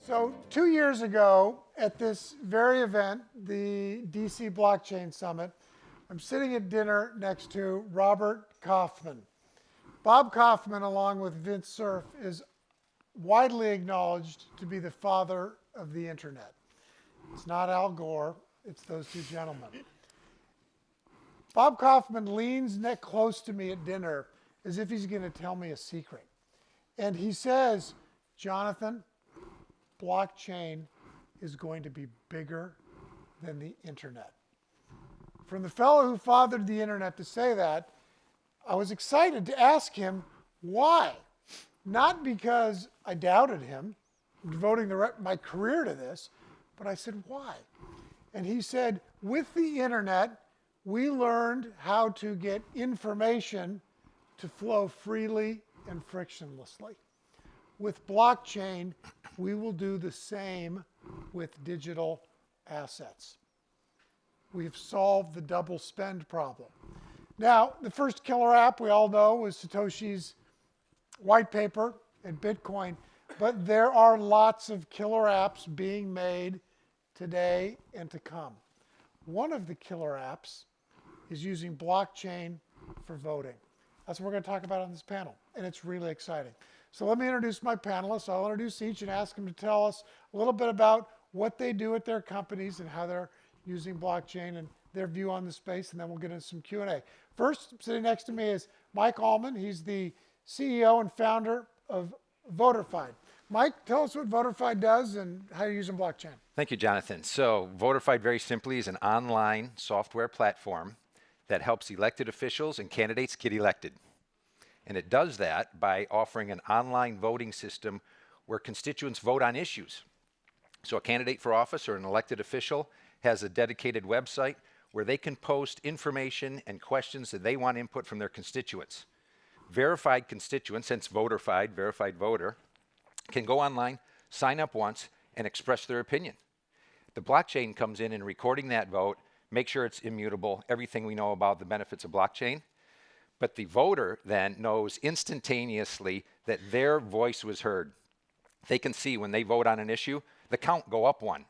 So 2 years ago at this very event, the DC Blockchain Summit, I'm sitting at dinner next to Robert Kaufman. Bob Kaufman, along with Vince Cerf, is widely acknowledged to be the father of the internet. It's not Al Gore, it's those two gentlemen. Bob Kaufman leans neck close to me at dinner as if he's going to tell me a secret. And he says, Jonathan, blockchain is going to be bigger than the internet. From the fellow who fathered the internet to say that, I was excited to ask him why. Not because I doubted him, devoting my career to this, but I said, why? And he said, with the internet, we learned how to get information to flow freely and frictionlessly. With blockchain, we will do the same with digital assets. We've solved the double spend problem. Now, the first killer app we all know was Satoshi's white paper and Bitcoin, but there are lots of killer apps being made today and to come. One of the killer apps is using blockchain for voting. That's what we're going to talk about on this panel, and it's really exciting. So let me introduce my panelists. I'll introduce each and ask them to tell us a little bit about what they do at their companies and how they're using blockchain and their view on the space, and then we'll get into some Q&A. First, sitting next to me is Mike Allman. He's the CEO and founder of Voterfied. Mike, tell us what Voterfied does and how you're using blockchain. Thank you, Jonathan. So Voterfied, very simply, is an online software platform that helps elected officials and candidates get elected. And it does that by offering an online voting system where constituents vote on issues. So a candidate for office or an elected official has a dedicated website where they can post information and questions that they want input from their constituents. Verified constituents, hence Voterfied, verified voter, can go online, sign up once, and express their opinion. The blockchain comes in and recording that vote, make sure it's immutable, everything we know about the benefits of blockchain. But the voter then knows instantaneously that their voice was heard. They can see when they vote on an issue, the count go up one.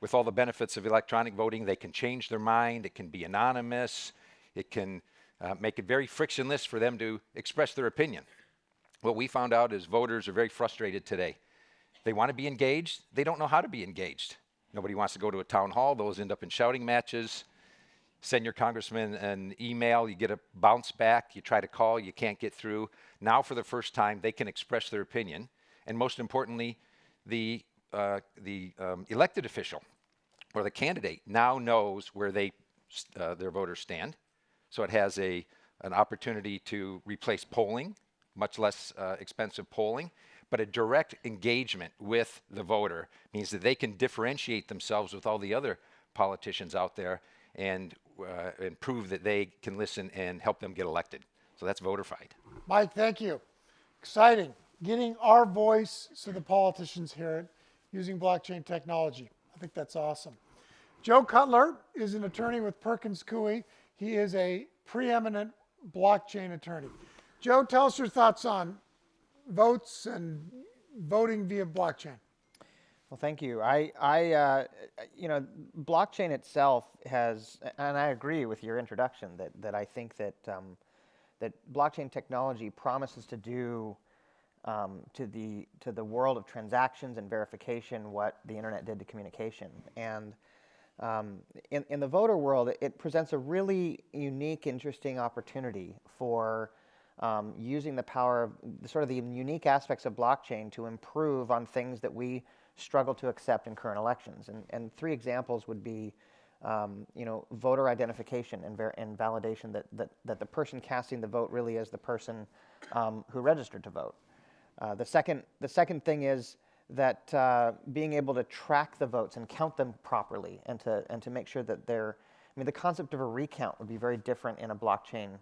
With all the benefits of electronic voting, they can change their mind, it can be anonymous, it can make it very frictionless for them to express their opinion. What we found out is voters are very frustrated today. They want to be engaged, they don't know how to be engaged. Nobody wants to go to a town hall, those end up in shouting matches. Send your congressman an email, you get a bounce back, you try to call, you can't get through. Now for the first time, they can express their opinion. And most importantly, the elected official or the candidate now knows where their voters stand. So it has an opportunity to replace polling, much less expensive polling, but a direct engagement with the voter means that they can differentiate themselves with all the other politicians out there and prove that they can listen and help them get elected. So that's Voterfied. Mike, thank you. Exciting. Getting our voice so the politicians hear it using blockchain technology. I think that's awesome. Joe Cutler is an attorney with Perkins Coie. He is a preeminent blockchain attorney. Joe, tell us your thoughts on votes and voting via blockchain. Well, thank you. Blockchain itself has, and I agree with your introduction that I think that that blockchain technology promises to do to the world of transactions and verification what the internet did to communication. And in the voter world, it presents a really unique, interesting opportunity for using the power of the unique aspects of blockchain to improve on things that we struggle to accept in current elections. And three examples would be, voter identification and validation that the person casting the vote really is the person who registered to vote. The second thing is that being able to track the votes and count them properly and to make sure that the concept of a recount would be very different in a blockchain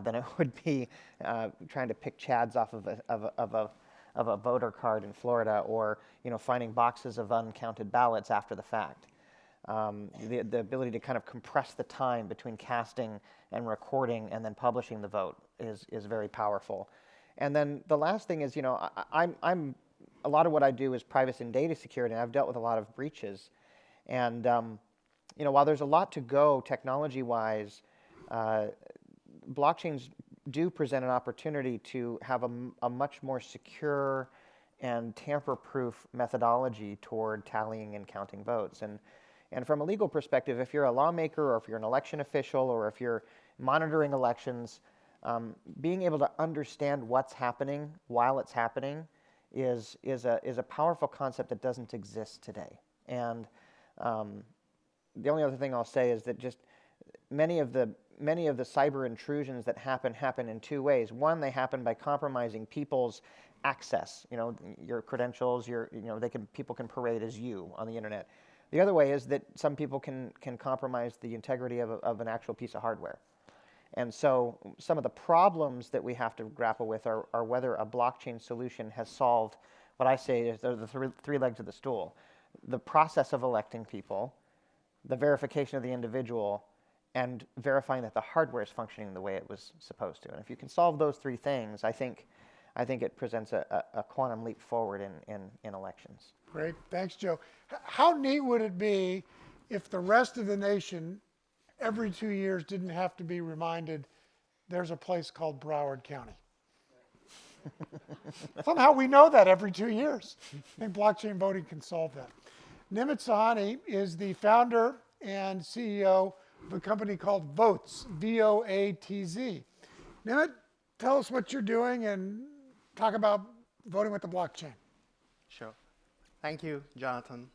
than it would be trying to pick chads off of a voter card in Florida, or finding boxes of uncounted ballots after the fact. The ability to kind of compress the time between casting and recording and then publishing the vote is very powerful. And then the last thing is, I'm a lot of what I do is privacy and data security, and I've dealt with a lot of breaches. And while there's a lot to go technology-wise, blockchains do present an opportunity to have a much more secure and tamper-proof methodology toward tallying and counting votes. And from a legal perspective, if you're a lawmaker or if you're an election official or if you're monitoring elections, being able to understand what's happening while it's happening is a powerful concept that doesn't exist today. And the only other thing I'll say is that just many of the cyber intrusions that happen in two ways. One, they happen by compromising people's access. Your credentials. People can parade as you on the internet. The other way is that some people can compromise the integrity of an actual piece of hardware. And so some of the problems that we have to grapple with are whether a blockchain solution has solved what I say is the three legs of the stool: the process of electing people, the verification of the individual, and verifying that the hardware is functioning the way it was supposed to. And if you can solve those three things, I think it presents a quantum leap forward in elections. Great. Thanks, Joe. How neat would it be if the rest of the nation every 2 years didn't have to be reminded there's a place called Broward County? Somehow we know that every 2 years. I think blockchain voting can solve that. Nimit Sawhney is the founder and CEO of a company called Voatz, V-O-A-T-Z. Nimit, tell us what you're doing and talk about voting with the blockchain. Sure. Thank you, Jonathan.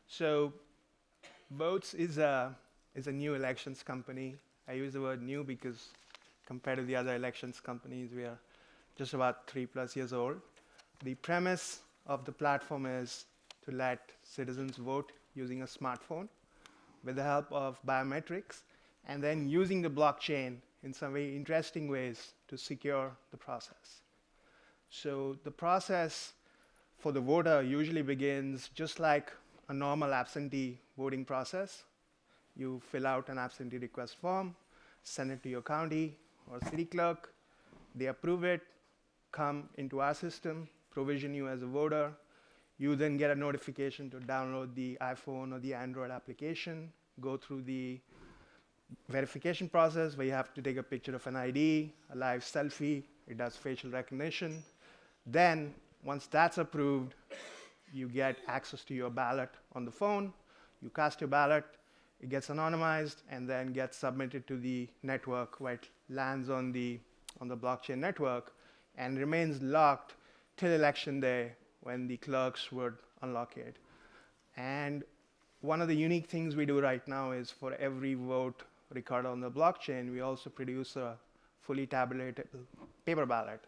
So Voatz is a new elections company. I use the word new because compared to the other elections companies, we are just about 3+ years old. The premise of the platform is to let citizens vote using a smartphone with the help of biometrics, and then using the blockchain in some very interesting ways to secure the process. So the process for the voter usually begins just like a normal absentee voting process. You fill out an absentee request form, send it to your county or city clerk. They approve it, come into our system, provision you as a voter. You then get a notification to download the iPhone or the Android application, go through the verification process where you have to take a picture of an ID, a live selfie. It does facial recognition. Then, once that's approved, you get access to your ballot on the phone. You cast your ballot, it gets anonymized, and then gets submitted to the network where it lands on the blockchain network and remains locked till election day when the clerks would unlock it. And one of the unique things we do right now is for every vote recorded on the blockchain, we also produce a fully tabulated paper ballot,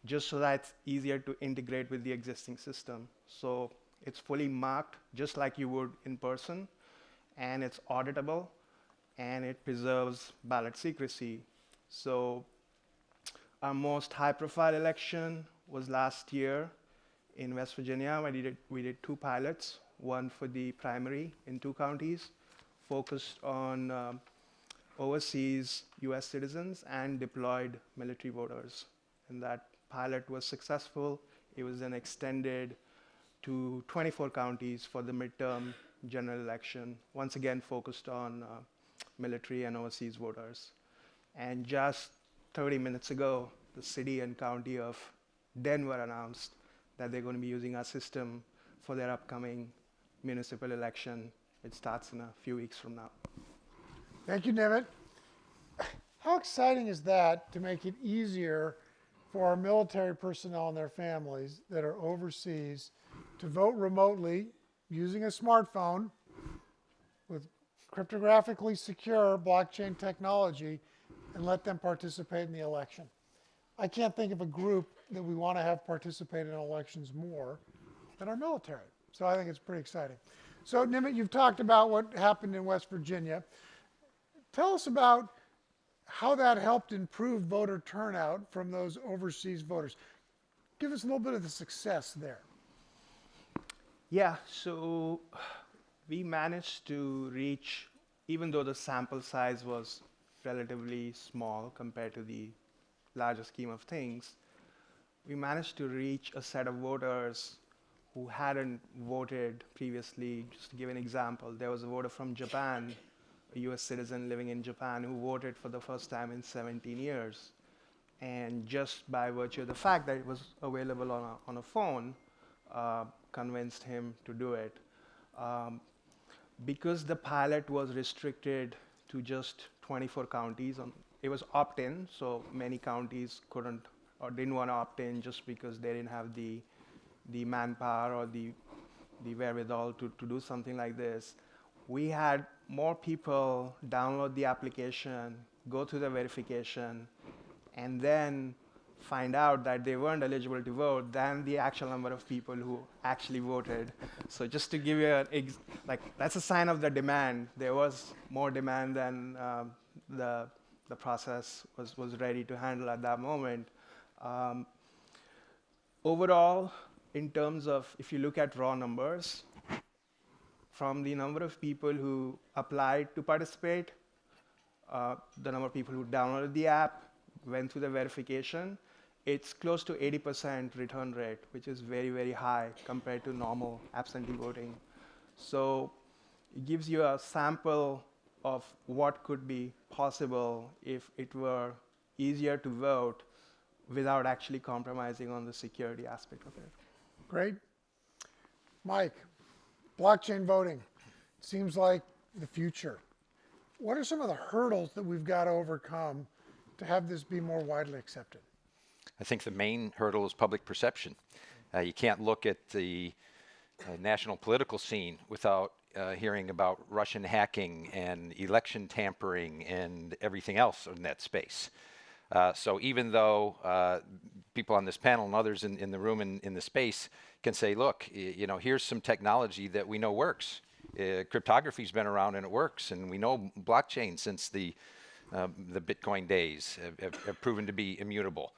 just so that it's easier to integrate with the existing system. So it's fully marked just like you would in person, and it's auditable, and it preserves ballot secrecy. So our most high-profile election was last year in West Virginia. We did 2 pilots, one for the primary in 2 counties, focused on overseas US citizens and deployed military voters. And that pilot was successful. It was then extended to 24 counties for the midterm general election, once again focused on military and overseas voters. And just 30 minutes ago, the city and county of Denver announced that they're going to be using our system for their upcoming municipal election. It starts in a few weeks from now. Thank you, Nimit. How exciting is that to make it easier for our military personnel and their families that are overseas to vote remotely using a smartphone with cryptographically secure blockchain technology and let them participate in the election? I can't think of a group that we want to have participate in elections more than our military. So I think it's pretty exciting. So Nimit, you've talked about what happened in West Virginia. Tell us about how that helped improve voter turnout from those overseas voters. Give us a little bit of the success there. Yeah, so we managed to reach, even though the sample size was relatively small compared to the larger scheme of things, we managed to reach a set of voters who hadn't voted previously. Just to give an example, there was a voter from Japan, a US citizen living in Japan, who voted for the first time in 17 years. And just by virtue of the fact that it was available on a phone, convinced him to do it. Because the pilot was restricted to just 24 counties, it was opt-in, so many counties couldn't or didn't want to opt in just because they didn't have the manpower or the wherewithal to do something like this. We had more people download the application, go through the verification, and then find out that they weren't eligible to vote than the actual number of people who actually voted. So just to give you that's a sign of the demand. There was more demand than the process was ready to handle at that moment. Overall, in terms of, if you look at raw numbers, from the number of people who applied to participate, the number of people who downloaded the app, went through the verification, it's close to 80% return rate, which is very, very high compared to normal absentee voting. So it gives you a sample of what could be possible if it were easier to vote without actually compromising on the security aspect of it. Great. Mike, blockchain voting seems like the future. What are some of the hurdles that we've got to overcome to have this be more widely accepted? I think the main hurdle is public perception. You can't look at the national political scene without hearing about Russian hacking and election tampering and everything else in that space. So even though people on this panel and others in the room and in the space can say, look, here's some technology that we know works. Cryptography's been around and it works, and we know blockchain since the Bitcoin days have proven to be immutable.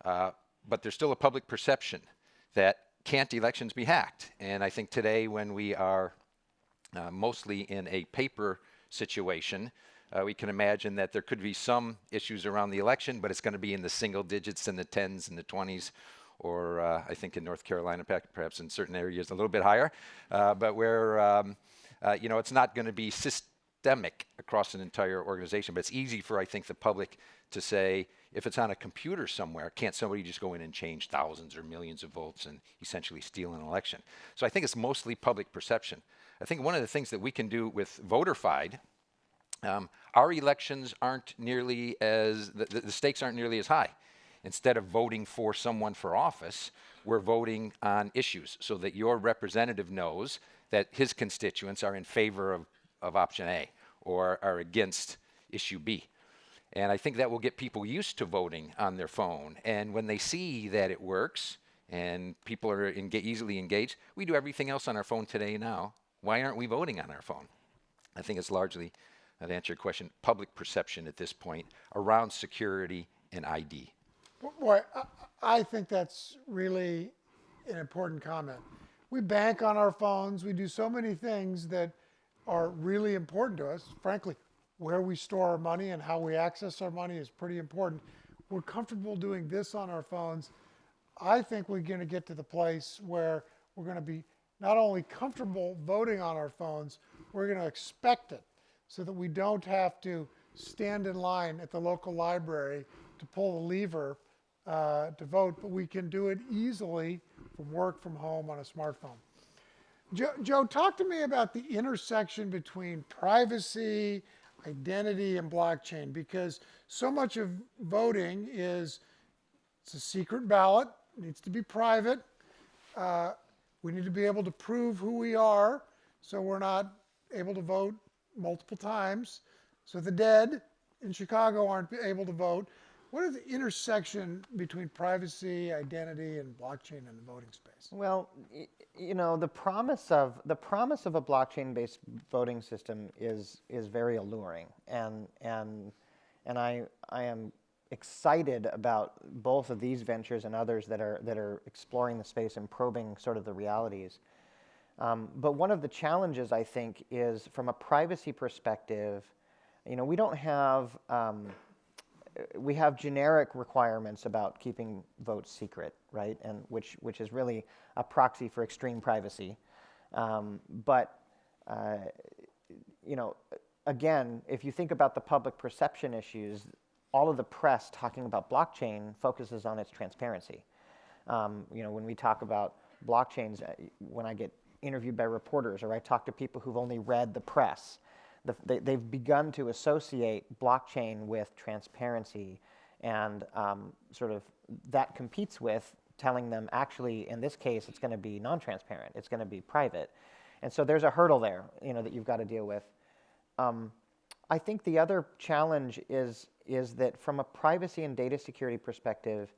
But there's still a public perception that can't elections be hacked. And I think today, when we are mostly in a paper situation, we can imagine that there could be some issues around the election, but it's going to be in the single digits, in the 10s and the 20s, or I think in North Carolina, perhaps in certain areas a little bit higher. But where it's not going to be systemic across an entire organization. But it's easy for, I think, the public to say, if it's on a computer somewhere, can't somebody just go in and change thousands or millions of votes and essentially steal an election? So I think it's mostly public perception. I think one of the things that we can do with Voterfied, our elections aren't nearly as, the stakes aren't nearly as high. Instead of voting for someone for office, we're voting on issues so that your representative knows that his constituents are in favor of option A or are against issue B. And I think that will get people used to voting on their phone. And when they see that it works and people are easily engaged, we do everything else on our phone today now. Why aren't we voting on our phone? I think it's largely, to answer your question, public perception at this point around security and ID. Boy, I think that's really an important comment. We bank on our phones. We do so many things that are really important to us. Frankly, where we store our money and how we access our money is pretty important. We're comfortable doing this on our phones. I think we're going to get to the place where we're going to be not only comfortable voting on our phones, we're going to expect it so that we don't have to stand in line at the local library to pull the lever to vote, but we can do it easily from work, from home, on a smartphone. Joe, talk to me about the intersection between privacy, identity, and blockchain, because so much of voting it's a secret ballot, it needs to be private. We need to be able to prove who we are so we're not able to vote multiple times. So the dead in Chicago aren't able to vote. What is the intersection between privacy, identity, and blockchain in the voting space? Well, the promise of a blockchain-based voting system is very alluring, and I am excited about both of these ventures and others that are exploring the space and probing sort of the realities. But one of the challenges, I think, is from a privacy perspective. We don't have we have generic requirements about keeping votes secret, right? And which is really a proxy for extreme privacy. But you know, again, if you think about the public perception issues, all of the press talking about blockchain focuses on its transparency. You know, when we talk about blockchains, when I get interviewed by reporters or I talk to people who've only read the press, they've begun to associate blockchain with transparency, and sort of that competes with telling them, actually, in this case, it's going to be non-transparent, it's going to be private. And so there's a hurdle there, you know, that you've got to deal with. I think the other challenge is that from a privacy and data security perspective,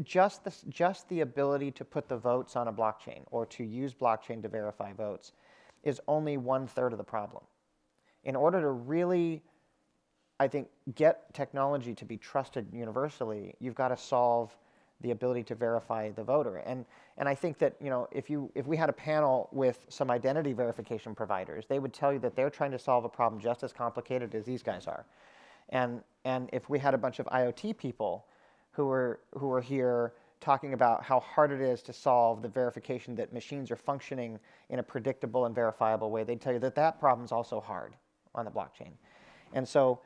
just the ability to put the votes on a blockchain or to use blockchain to verify votes is only 1/3 of the problem. In order to really, I think, get technology to be trusted universally, you've got to solve the ability to verify the voter. And I think that, you know, if we had a panel with some identity verification providers, they would tell you that they're trying to solve a problem just as complicated as these guys are. And if we had a bunch of IoT people who are here talking about how hard it is to solve the verification that machines are functioning in a predictable and verifiable way, they'd tell you that that problem's also hard on the blockchain. And so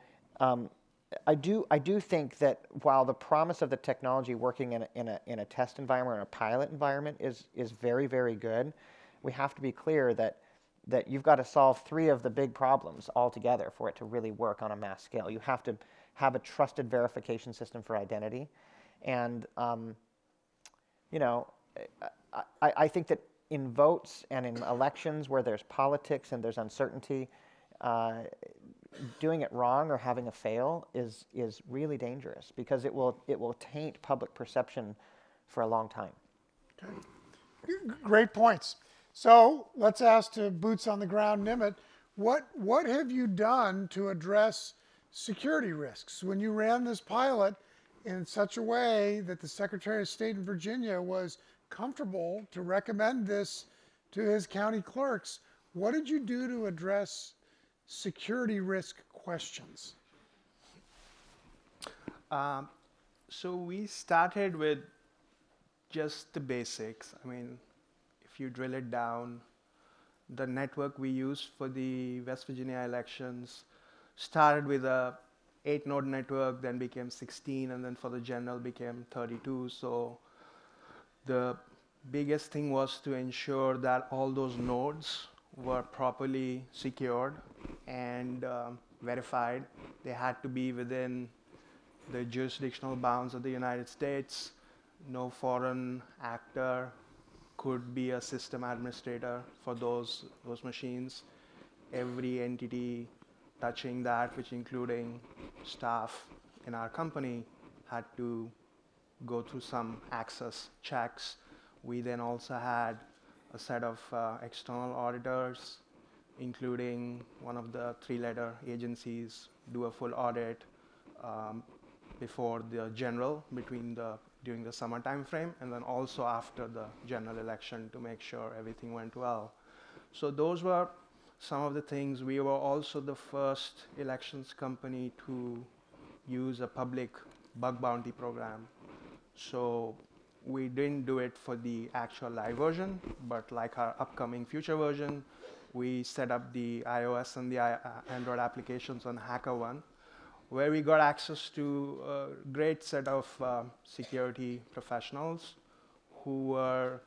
I do think that while the promise of the technology working in a test environment or a pilot environment is very, very good, we have to be clear that you've got to solve 3 of the big problems altogether for it to really work on a mass scale. You have to have a trusted verification system for identity. And, you know, I think that in votes and in elections where there's politics and there's uncertainty, doing it wrong or having a fail is really dangerous, because it will taint public perception for a long time. Okay. Great points. So let's ask to boots on the ground, Nimit, what have you done to address security risks when you ran this pilot in such a way that the Secretary of State in Virginia was comfortable to recommend this to his county clerks? What did you do to address security risk questions? So we started with just the basics. I mean, if you drill it down, the network we used for the West Virginia elections started with a 8-node network, then became 16, and then for the general became 32. So the biggest thing was to ensure that all those nodes were properly secured and verified. They had to be within the jurisdictional bounds of the United States. No foreign actor could be a system administrator for those machines. Every entity touching that, which including staff in our company, had to go through some access checks. We then also had a set of external auditors, including one of the 3-letter agencies, do a full audit before the general, during the summer time frame, and then also after the general election to make sure everything went well. So those were some of the things. We were also the first elections company to use a public bug bounty program. So we didn't do it for the actual live version, but like our upcoming future version, we set up the iOS and the Android applications on HackerOne, where we got access to a great set of security professionals who were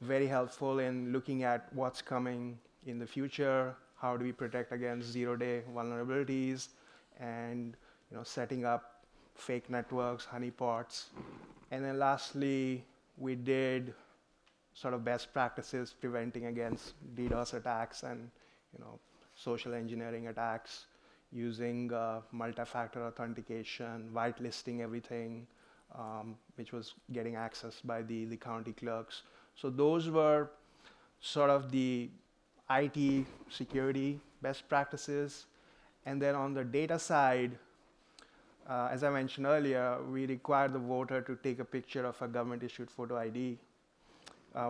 very helpful in looking at what's coming in the future, how do we protect against zero-day vulnerabilities, and setting up fake networks, honeypots. And then lastly, we did sort of best practices preventing against DDoS attacks and social engineering attacks, using multi-factor authentication, whitelisting everything, which was getting access by the county clerks. So those were sort of the IT security best practices. And then on the data side, as I mentioned earlier, we require the voter to take a picture of a government-issued photo ID,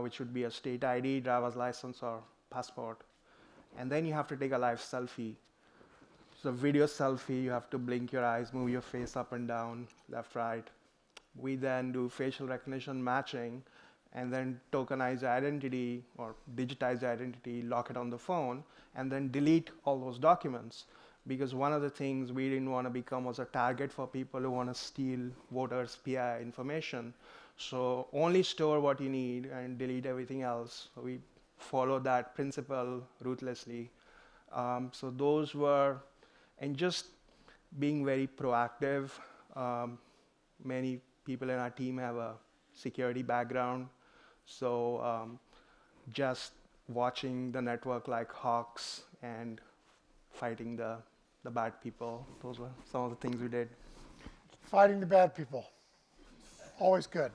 which would be a state ID, driver's license, or passport. And then you have to take a live selfie. So video selfie, you have to blink your eyes, move your face up and down, left, right. We then do facial recognition matching, and then tokenize identity or digitize identity, lock it on the phone, and then delete all those documents. Because one of the things we didn't want to become was a target for people who want to steal voters' PI information. So only store what you need and delete everything else. So we follow that principle ruthlessly. So those were, and just being very proactive. Many people in our team have a security background. So just watching the network like hawks and fighting the bad people. Those were some of the things we did. Fighting the bad people. Always good.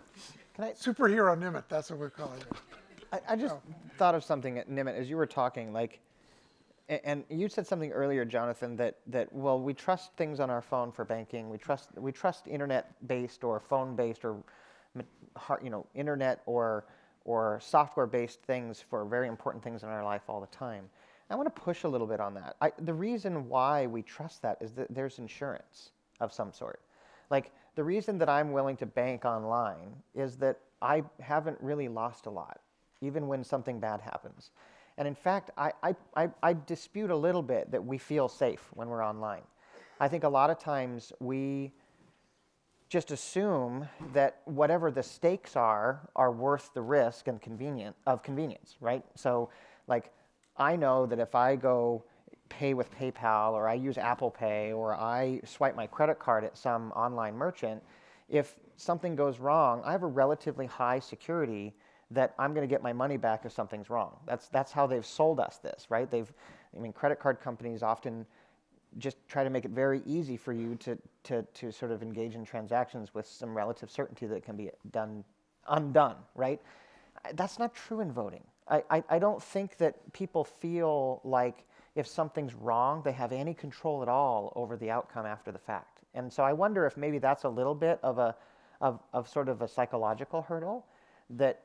Can I, Superhero Nimit, that's what we're calling it. I just thought of something at Nimit as you were talking, like, and you said something earlier, Jonathan, that well, we trust things on our phone for banking. We trust internet-based or phone-based or internet or software-based things for very important things in our life all the time. I want to push a little bit on that. The reason why we trust that is that there's insurance of some sort. Like, the reason that I'm willing to bank online is that I haven't really lost a lot, even when something bad happens. And in fact, I dispute a little bit that we feel safe when we're online. I think a lot of times we just assume that whatever the stakes are worth the risk and convenience, right? So, like, I know that if I go pay with PayPal or I use Apple Pay or I swipe my credit card at some online merchant, if something goes wrong, I have a relatively high security that I'm going to get my money back if something's wrong. That's how they've sold us this, right? Credit card companies often just try to make it very easy for you to sort of engage in transactions with some relative certainty that it can be undone, right? That's not true in voting. I don't think that people feel like if something's wrong, they have any control at all over the outcome after the fact. And so I wonder if maybe that's a little bit of sort of a psychological hurdle that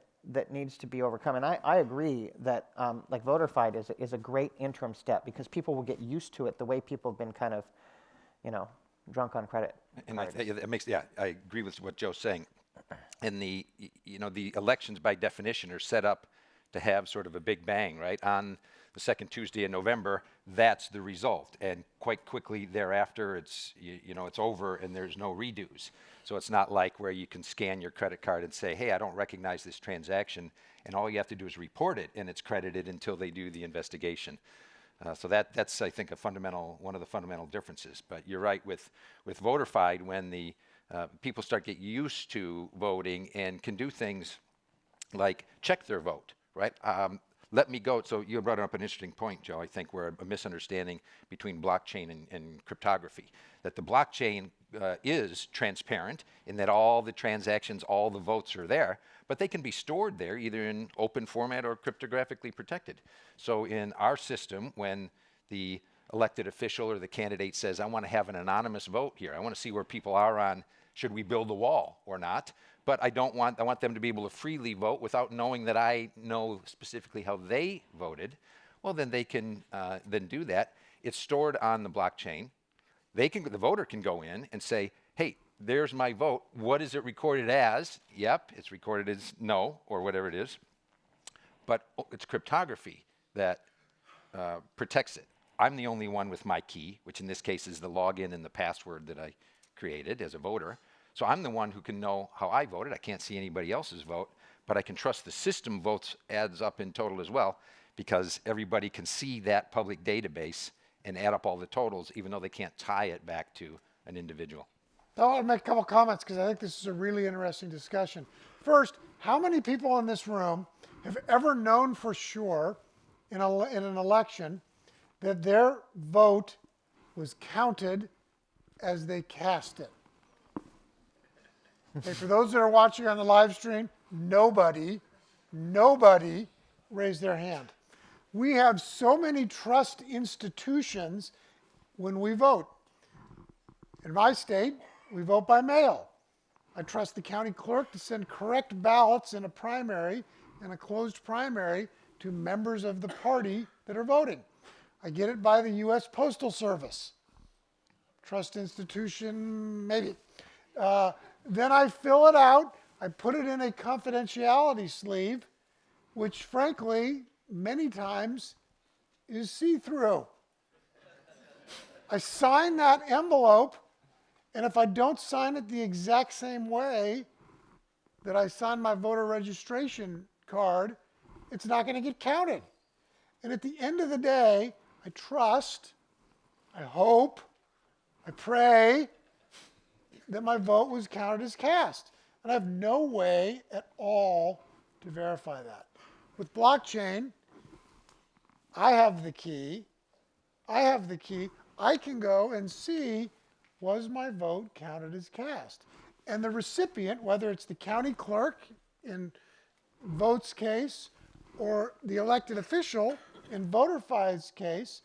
needs to be overcome. And I agree that like Voterfied is a great interim step because people will get used to it the way people have been kind of, drunk on credit. And I agree with what Joe's saying. And the elections by definition are set up to have sort of a big bang, right? On the second Tuesday in November, that's the result. And quite quickly thereafter, it's over and there's no redos. So it's not like where you can scan your credit card and say, hey, I don't recognize this transaction. And all you have to do is report it and it's credited until they do the investigation. So that's, I think, one of the fundamental differences. But you're right with Voterfied, when the people start get used to voting and can do things like check their vote, right? Let me go. So you brought up an interesting point, Joe, I think, where a misunderstanding between blockchain and cryptography, that the blockchain is transparent in that all the transactions, all the votes are there, but they can be stored there either in open format or cryptographically protected. So in our system, when the elected official or the candidate says, I want to have an anonymous vote here, I want to see where people are on should we build a wall or not, but I want them to be able to freely vote without knowing that I know specifically how they voted. Well, then they can then do that. It's stored on the blockchain. The voter can go in and say, hey, there's my vote. What is it recorded as? Yep, it's recorded as no, or whatever it is. But it's cryptography that protects it. I'm the only one with my key, which in this case is the login and the password that I created as a voter. So I'm the one who can know how I voted. I can't see anybody else's vote, but I can trust the system votes adds up in total as well, because everybody can see that public database and add up all the totals, even though they can't tie it back to an individual. I want to make a couple comments because I think this is a really interesting discussion. First, how many people in this room have ever known for sure in an election that their vote was counted as they cast it? Okay, for those that are watching on the live stream, nobody raised their hand. We have so many trust institutions when we vote. In my state, we vote by mail. I trust the county clerk to send correct ballots in a primary and a closed primary to members of the party that are voting. I get it by the U.S. Postal Service. trust institution, maybe. Then I fill it out. I put it in a confidentiality sleeve, which frankly, many times is see-through. I sign that envelope, and if I don't sign it the exact same way that I signed my voter registration card, it's not going to get counted. And at the end of the day, I trust, I hope, I pray that my vote was counted as cast. And I have no way at all to verify that. With blockchain, I have the key. I can go and see, was my vote counted as cast? And the recipient, whether it's the county clerk in Voat's case or the elected official in Voterfied's case,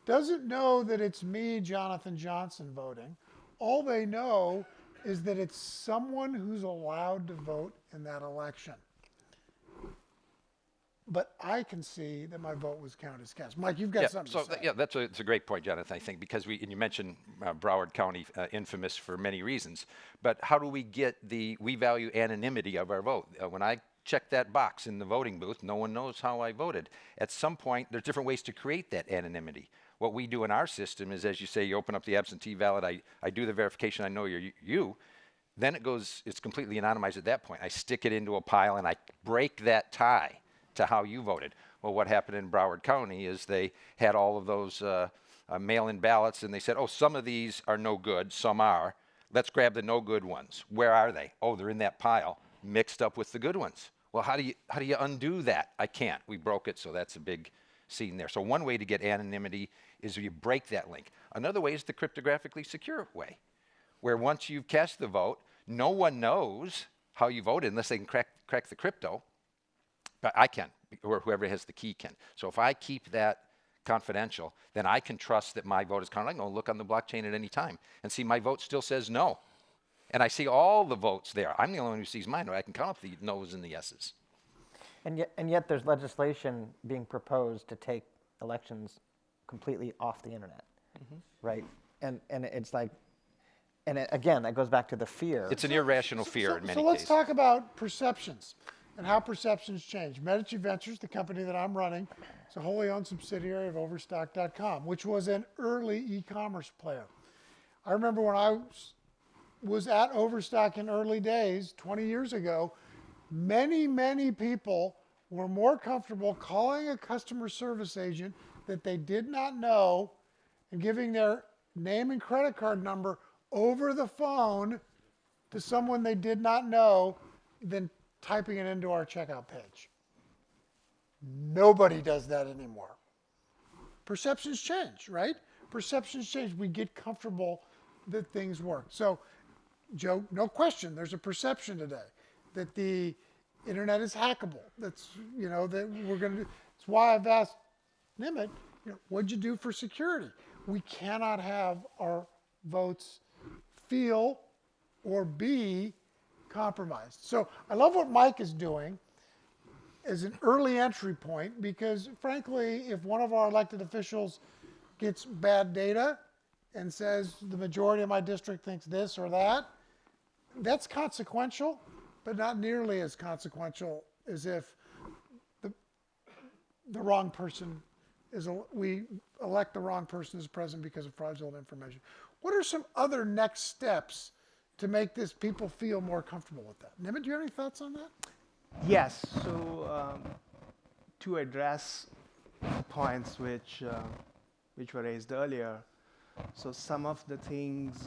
doesn't know that it's me, Jonathan Johnson, voting. All they know is that it's someone who's allowed to vote in that election. But I can see that my vote was counted as cast. Mike, you've got something to say. Yeah, it's a great point, Jonathan, I think, because and you mentioned Broward County, infamous for many reasons. But how do we get we value anonymity of our vote? When I check that box in the voting booth, no one knows how I voted. At some point, there's different ways to create that anonymity. What we do in our system is, as you say, you open up the absentee ballot, I do the verification, I know you're you. Then it's completely anonymized at that point. I stick it into a pile and I break that tie to how you voted. Well, what happened in Broward County is they had all of those mail-in ballots, and they said, oh, some of these are no good, some are. Let's grab the no good ones. Where are they? Oh, they're in that pile, mixed up with the good ones. Well, how do you undo that? I can't. We broke it, so that's a big scene there. So one way to get anonymity is you break that link. Another way is the cryptographically secure way, where once you've cast the vote, no one knows how you voted unless they can crack the crypto. But I can, or whoever has the key can. So if I keep that confidential, then I can trust that my vote is counted. I can go look on the blockchain at any time and see my vote still says no. And I see all the votes there. I'm the only one who sees mine, or I can count up the no's and the yeses. And yet there's legislation being proposed to take elections completely off the internet, right? And it's like, again, that goes back to the fear. It's an irrational fear in many cases. So let's talk about perceptions and how perceptions change. Medici Ventures, the company that I'm running, is a wholly owned subsidiary of Overstock.com, which was an early e-commerce player. I remember when I was at Overstock in early days, 20 years ago, many people were more comfortable calling a customer service agent that they did not know and giving their name and credit card number over the phone to someone they did not know than typing it into our checkout page. Nobody does that anymore. Perceptions change, right? Perceptions change. We get comfortable that things work. So, Joe, no question, there's a perception today that the internet is hackable. That's, that we're going to do. That's why I've asked Nimit, what'd you do for security? We cannot have our votes feel or be compromised. So I love what Mike is doing as an early entry point, because frankly, if one of our elected officials gets bad data and says the majority of my district thinks this or that, that's consequential, but not nearly as consequential as if the wrong person we elect the wrong person as president because of fraudulent information. What are some other next steps to make this people feel more comfortable with that? Nimit, do you have any thoughts on that? Yes. So to address points which were raised earlier, so some of the things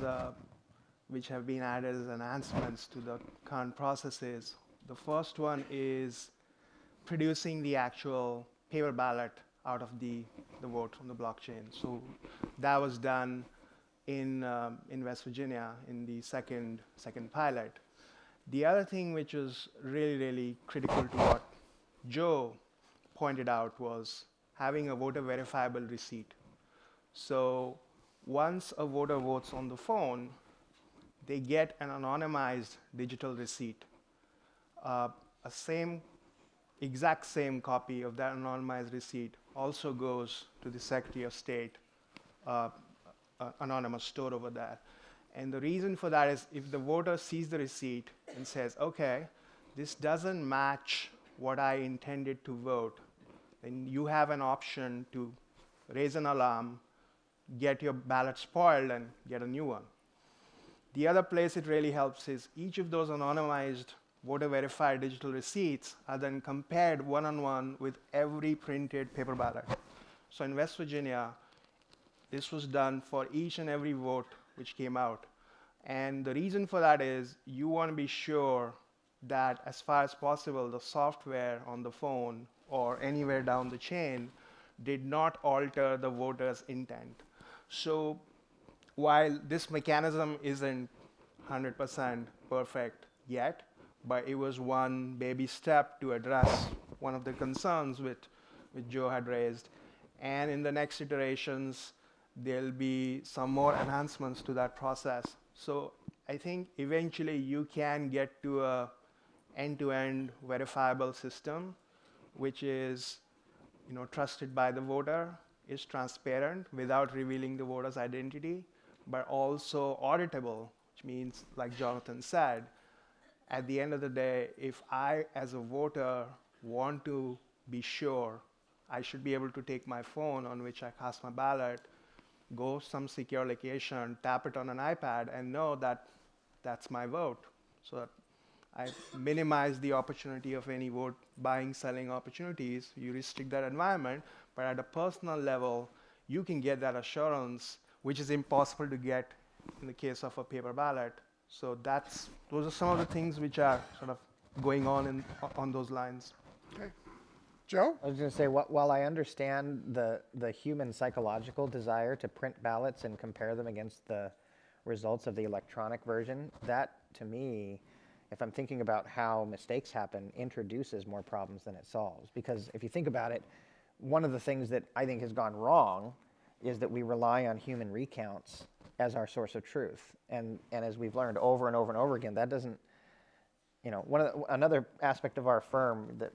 which have been added as enhancements to the current processes. The first one is producing the actual paper ballot out of the vote on the blockchain. So that was done in West Virginia in the second pilot. The other thing which was really critical to what Joe pointed out was having a voter verifiable receipt. So once a voter votes on the phone, they get an anonymized digital receipt. Exact same copy of that anonymized receipt also goes to the Secretary of State anonymous stored over there. And the reason for that is if the voter sees the receipt and says, okay, this doesn't match what I intended to vote, then you have an option to raise an alarm, get your ballot spoiled, and get a new one. The other place it really helps is each of those anonymized voter-verified digital receipts are then compared one-on-one with every printed paper ballot. So in West Virginia, this was done for each and every vote which came out. And the reason for that is you want to be sure that as far as possible, the software on the phone or anywhere down the chain did not alter the voter's intent. So while this mechanism isn't 100% perfect yet, but it was one baby step to address one of the concerns which Joe had raised. And in the next iterations, there'll be some more enhancements to that process. So I think eventually you can get to a end-to-end verifiable system, which is trusted by the voter, is transparent without revealing the voter's identity, but also auditable, which means, like Jonathan said, at the end of the day, if I, as a voter, want to be sure, I should be able to take my phone on which I cast my ballot, go some secure location, tap it on an iPad, and know that that's my vote. So that I minimize the opportunity of any vote buying, selling opportunities. You restrict that environment, but at a personal level, you can get that assurance, which is impossible to get in the case of a paper ballot. So those are some of the things which are sort of going on on those lines. Okay. Joe? I was going to say, while I understand the human psychological desire to print ballots and compare them against the results of the electronic version, that, to me, if I'm thinking about how mistakes happen, introduces more problems than it solves. Because if you think about it, one of the things that I think has gone wrong is that we rely on human recounts as our source of truth. And as we've learned over and over and over again, that doesn't, another aspect of our firm, that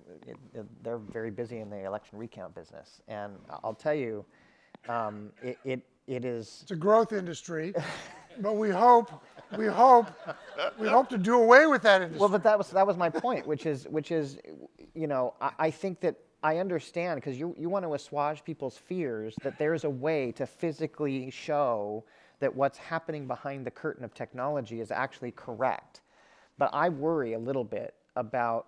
they're very busy in the election recount business. And I'll tell you, it is... It's a growth industry, but we hope to do away with that industry. Well, but that was my point, which is, I think that I understand, because you want to assuage people's fears that there's a way to physically show that what's happening behind the curtain of technology is actually correct. But I worry a little bit about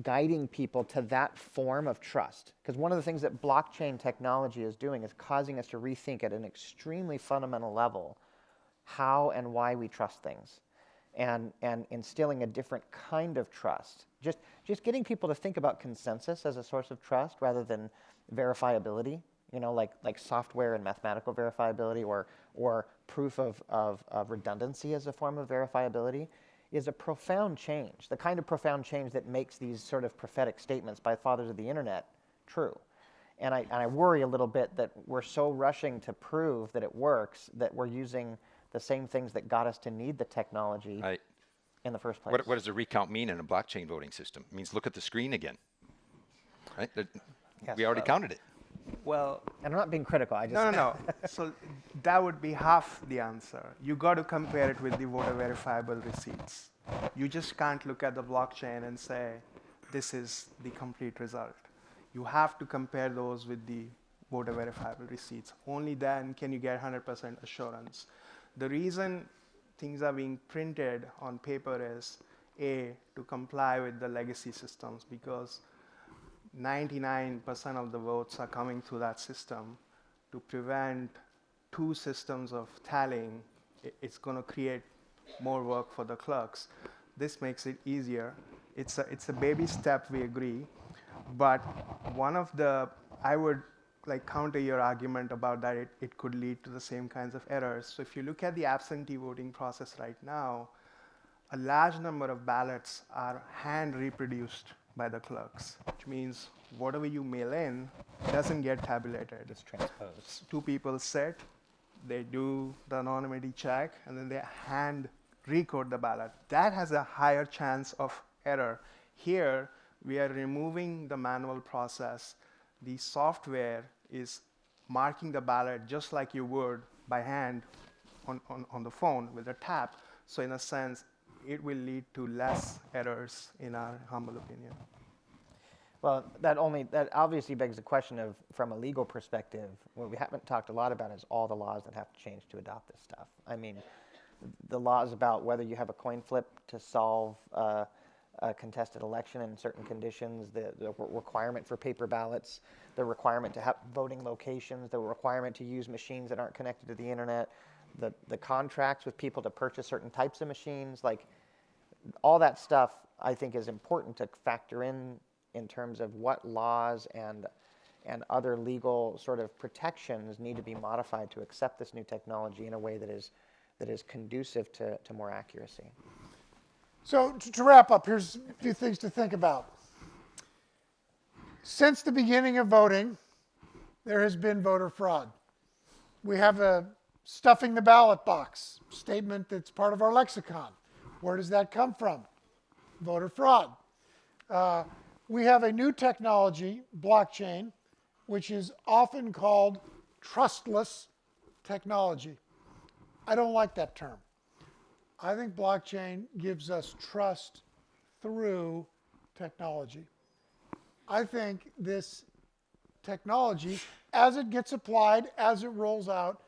guiding people to that form of trust. Because one of the things that blockchain technology is doing is causing us to rethink at an extremely fundamental level how and why we trust things, and instilling a different kind of trust. Just getting people to think about consensus as a source of trust rather than verifiability, like software and mathematical verifiability, or proof of redundancy as a form of verifiability, is a profound change, the kind of profound change that makes these sort of prophetic statements by fathers of the internet true. And I worry a little bit that we're so rushing to prove that it works that we're using the same things that got us to need the technology Right. in the first place. What does a recount mean in a blockchain voting system? It means look at the screen again. Right? Yes, We already counted it. Well, And I'm not being critical. I just no. So that would be half the answer. You got to compare it with the voter verifiable receipts. You just can't look at the blockchain and say, this is the complete result. You have to compare those with the voter verifiable receipts. Only then can you get 100% assurance. The reason things are being printed on paper is, A, to comply with the legacy systems, because 99% of the votes are coming through that system. To prevent two systems of tallying, it's going to create more work for the clerks. This makes it easier. It's a baby step, we agree. But I would counter your argument about that it could lead to the same kinds of errors. So if you look at the absentee voting process right now, a large number of ballots are hand reproduced by the clerks, which means whatever you mail in doesn't get tabulated. It's transposed. Two people sit, they do the anonymity check, and then they hand recode the ballot. That has a higher chance of error. Here, we are removing the manual process. The software is marking the ballot just like you would by hand on the phone with a tap. So in a sense, it will lead to less errors, in our humble opinion. Well, that obviously begs the question of, from a legal perspective, what we haven't talked a lot about is all the laws that have to change to adopt this stuff. I mean, the laws about whether you have a coin flip to solve a contested election in certain conditions, the requirement for paper ballots, the requirement to have voting locations, the requirement to use machines that aren't connected to the internet, the contracts with people to purchase certain types of machines, like all that stuff I think is important to factor in terms of what laws and other legal sort of protections need to be modified to accept this new technology in a way that is conducive to more accuracy. So to wrap up, here's a few things to think about. Since the beginning of voting, there has been voter fraud. We have a stuffing the ballot box statement that's part of our lexicon. Where does that come from? Voter fraud. We have a new technology, blockchain, which is often called trustless technology. I don't like that term. I think blockchain gives us trust through technology. I think this technology, as it gets applied, as it rolls out,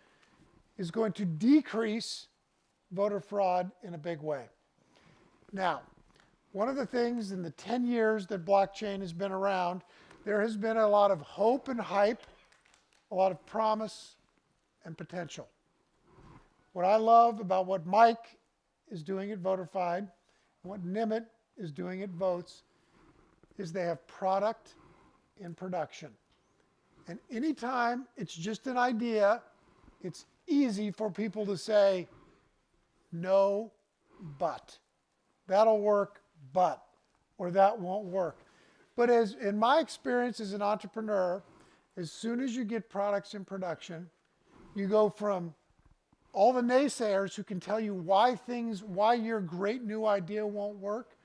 is going to decrease voter fraud in a big way. Now, one of the things in the 10 years that blockchain has been around, there has been a lot of hope and hype, a lot of promise and potential. What I love about what Mike is doing at Voterfied, and what Nimit is doing at Voatz, is they have product in production. And anytime it's just an idea, it's easy for people to say, no, but. That'll work, but. Or that won't work. But as in my experience as an entrepreneur, as soon as you get products in production, you go from all the naysayers who can tell you why your great new idea won't work,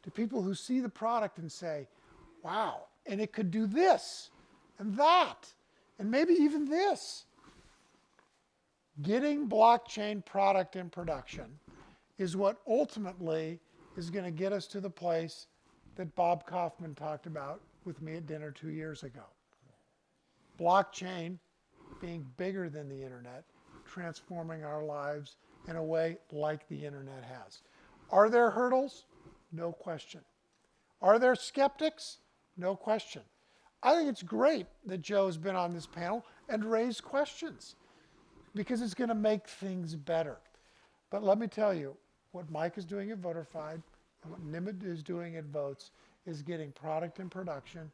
to people who see the product and say, wow, and it could do this and that, and maybe even this. Getting blockchain product in production is what ultimately is going to get us to the place that Bob Kaufman talked about with me at dinner 2 years ago. Blockchain being bigger than the internet, transforming our lives in a way like the internet has. Are there hurdles? No question. Are there skeptics? No question. I think it's great that Joe's been on this panel and raised questions, because it's going to make things better. But let me tell you, what Mike is doing at Voterfied and what Nimit is doing at Voatz is getting product in production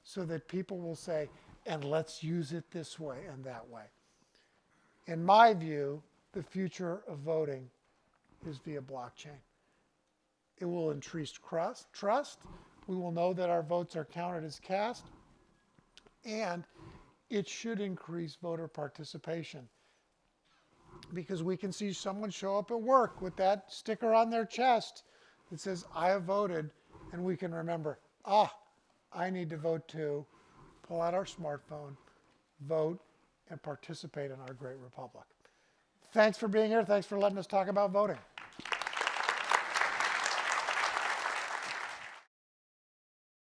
so that people will say, and let's use it this way and that way. In my view, the future of voting is via blockchain. It will increase trust. We will know that our votes are counted as cast. And it should increase voter participation, because we can see someone show up at work with that sticker on their chest that says, I have voted, and we can remember, I need to vote too. Pull out our smartphone, vote, and participate in our great republic. Thanks for being here. Thanks for letting us talk about voting.